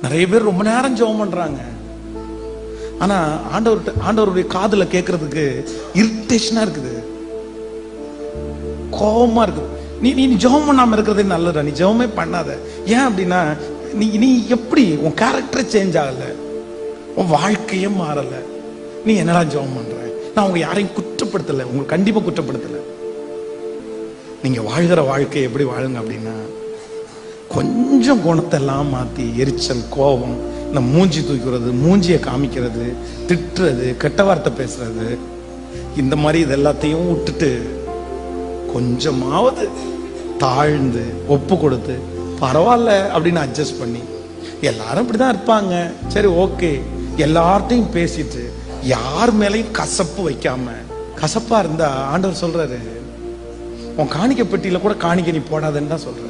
நிறைய பேர் ரொம்ப நேரம் ஜெபம் பண்றாங்க, ஆனா ஆண்டவருடைய காதுல கேட்கறதுக்கு இரிட்டேஷனா இருக்குது, கோபமா இருக்குது. நீ ஜெபம் பண்ணாம இருக்கிறதே நல்லதா, நீ ஜெபமே பண்ணாத. ஏன் அப்படின்னா நீ எப்படி உன் கேரக்டர் சேஞ்ச் ஆகல, உன் வாழ்க்கையே மாறல, நீ என்னடா ஜெபம் பண்ற? நான் உங்க யாரையும் குற்றப்படுத்தல, உங்களுக்கு கண்டிப்பா குற்றப்படுத்தல. நீங்க வாழ்கிற வாழ்க்கை எப்படி வாழுங்க அப்படின்னா, கொஞ்சம் குணத்தை எல்லாம் மாத்தி, எரிச்சல், கோபம், இந்த மூஞ்சி தூக்கிறது, மூஞ்சியை காமிக்கிறது, திட்டுறது, கெட்ட வார்த்தை பேசுறது, இந்த மாதிரி இது எல்லாத்தையும் விட்டுட்டு கொஞ்சமாவது தாழ்ந்து ஒப்பு கொடுத்து பரவாயில்ல அப்படின்னு அட்ஜஸ்ட் பண்ணி, எல்லாரும் இப்படிதான் இருப்பாங்க, சரி ஓகே, எல்லார்ட்டையும் பேசிட்டு யார் மேலையும் கசப்பு வைக்காம. கசப்பா இருந்தா ஆண்டவர் சொல்றாரு, உன் காணிக்கை பெட்டியில கூட காணிக்கை நீ போடாதுன்னு தான் சொல்ற.